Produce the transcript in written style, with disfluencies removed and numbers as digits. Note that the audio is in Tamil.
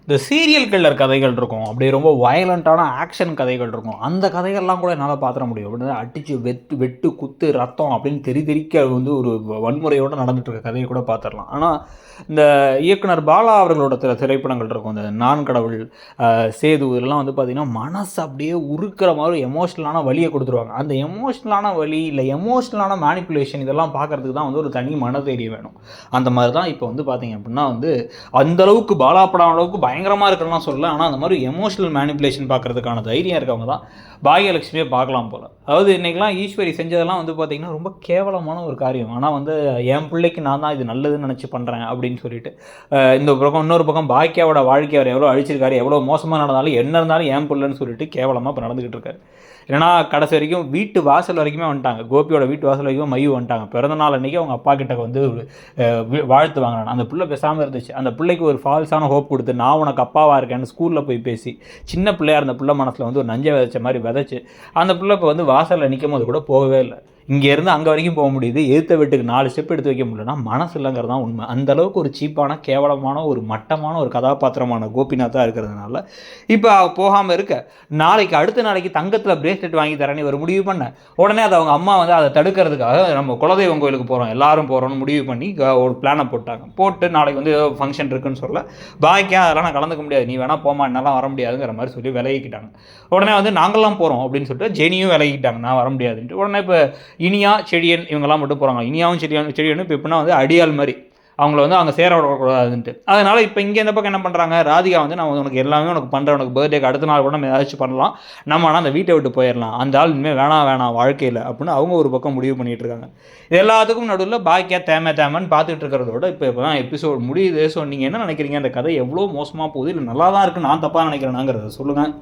இந்த சீரியல் கில்லர் கதைகள் இருக்கும், அப்படியே ரொம்ப வயலண்ட்டான ஆக்ஷன் கதைகள் இருக்கும். அந்த கதைகள்லாம் கூட என்னால் பார்த்துட முடியும். அப்படின்னா அடித்து வெட்டு குத்து ரத்தம் அப்படின்னு தெறிக்க வந்து ஒரு வன்முறையோடு நடந்துட்டு இருக்க கதையை கூட பார்த்துடலாம். ஆனால் இந்த இயக்குனர் பாலா அவர்களோட திரைப்படங்கள் இருக்கும், இந்த நான் கடவுள், சேது, இதெல்லாம் வந்து பார்த்திங்கன்னா மனசு அப்படியே உருக்கிற மாதிரி எமோஷ்னலான வலியை கொடுத்துருவாங்க. அந்த எமோஷ்னலான வலி இல்லை எமோஷ்னலான மேனிப்புலேஷன் இதெல்லாம் பார்க்குறதுக்கு தான் வந்து ஒரு தனி மனதைரியம் வேணும். அந்த மாதிரி தான் இப்போ வந்து பார்த்திங்க அப்படின்னா வந்து அந்தளவுக்கு பாலா படம் அளவுக்கு பயங்கரமாக இருக்கலாம் சொல்லலை, ஆனால் அந்த மாதிரி எமோஷ்னல் மேனிப்புலேஷன் பார்க்குறதுக்கான தைரியம் இருக்கவங்க தான் பாகியலட்சுமியே பார்க்கலாம் போல். அதாவது இன்றைக்கெலாம் ஈஸ்வரி செஞ்சதெல்லாம் வந்து பார்த்திங்கன்னா ரொம்ப கேவலமான ஒரு காரியம். ஆனால் வந்து என் பிள்ளைக்கு நான் தான் இது நல்லதுன்னு நினச்சி பண்ணுறேன் அப்படின்னு சொல்லிட்டு இந்த பக்கம் இன்னொரு பக்கம் பாக்கியாவோட வாழ்க்கை அவர் எவ்வளோ அழிச்சிருக்காரு, எவ்வளோ மோசமாக நடந்தாலும் என்ன இருந்தாலும் என் பிள்ளைன்னு சொல்லிட்டு கேவலமாக இப்போ நடந்துக்கிட்டு இருக்காரு. ஏன்னா கடைசி வரைக்கும் வீட்டு வாசல் வரைக்குமே வந்துட்டாங்க, கோபியோட வீட்டு வாசல் வரைக்கும் மையம் வந்துட்டாங்க. பிறந்த நாள் அன்றைக்கி அவங்க அப்பா கிட்ட வந்து வாழ்த்து வாங்கினான். அந்த பிள்ளை பேசாமல் இருந்துச்சு. அந்த பிள்ளைக்கு ஒரு ஃபால்ஸான ஹோப் கொடுத்து நான் உனக்கு அப்பாவாக இருக்கேன்னு ஸ்கூலில் போய் பேசி சின்ன பிள்ளையாக இருந்த பிள்ளை மனசில் வந்து ஒரு நஞ்சை விதைச்ச மாதிரி விதைச்சி அந்த பிள்ளை இப்போ வந்து வாசலில் நிற்கும் போது கூட போகவே இல்லை. இங்கேருந்து அங்கே வரைக்கும் போக முடியுது, எதிர்த்த வீட்டுக்கு 4 ஸ்டெப் எடுத்து வைக்க முடியலன்னா மனசு இல்லைங்கிறது தான் உண்மை. அந்தளவுக்கு ஒரு சீப்பான கேவலமான ஒரு மட்டமான ஒரு கதாபாத்திரமான கோபிநாத்தாக இருக்கிறதுனால இப்போ போகாமல் இருக்க, நாளைக்கு அடுத்த நாளைக்கு தங்கத்தில் பிரேஸ்லெட் வாங்கி தரேன்னு ஒரு முடிவு பண்ண உடனே அதை அவங்க அம்மா வந்து அதை தடுக்கிறதுக்காக நம்ம குலதெய்வம் கோயிலுக்கு போகிறோம் எல்லாரும் போகிறோம்னு முடிவு பண்ணி ஒரு பிளானை போட்டு நாளைக்கு வந்து ஃபங்க்ஷன் இருக்குன்னு சொல்ல பாக்கியா அதெல்லாம் நான் கலந்துக்க முடியாது, நீ வேணால் போமா, என்னால் வர முடியாதுங்கிற மாதிரி சொல்லி விலகிக்கிட்டாங்க. உடனே வந்து நாங்கள்லாம் போகிறோம் அப்படின்னு சொல்லிட்டு ஜெனியும் விலகிக்கிட்டாங்க, நான் வர முடியாதுன்ட்டு. உடனே இப்போ இனியா செடியன் இவங்கெல்லாம் மட்டும் போகிறாங்க. இனியாவும் செடியனும் இப்போ எப்படின்னா வந்து அடியால் மாதிரி அவங்கள வந்து அங்கே சேர விடக்கூடாதுன்ட்டு. அதனால் இப்போ இங்கே இந்த பக்கம் என்ன பண்ணுறாங்க, ராதிகா வந்து நான் உனக்கு எல்லாமே உனக்கு பண்ணுறேன், உனக்கு பர்த்டேக்கு அடுத்த நாள் கூட நம்ம ஏதாச்சும் பண்ணலாம், நம்ம ஆனால் அந்த வீட்டை விட்டு போயிடலாம், அந்த ஆள் இனிமேல் வேணாம் வாழ்க்கையில் அப்படின்னு அவங்க ஒரு பக்கம் முடிவு பண்ணிகிட்டு இருக்காங்க. இது எல்லாத்துக்கும் நடுவில் பாக்கியா தேமன்னு பார்த்துட்டு இருக்கிறதோட இப்போ தான் எபிசோட் முடியுது. ஸோ நீங்கள் என்ன நினைக்கிறீங்க, அந்த கதை எவ்வளோ மோசமாக போகுது இல்லை நல்லா தான் இருக்குது, நான் தப்பாக நினைக்கிறேனாங்கிறத சொல்லுங்கள்.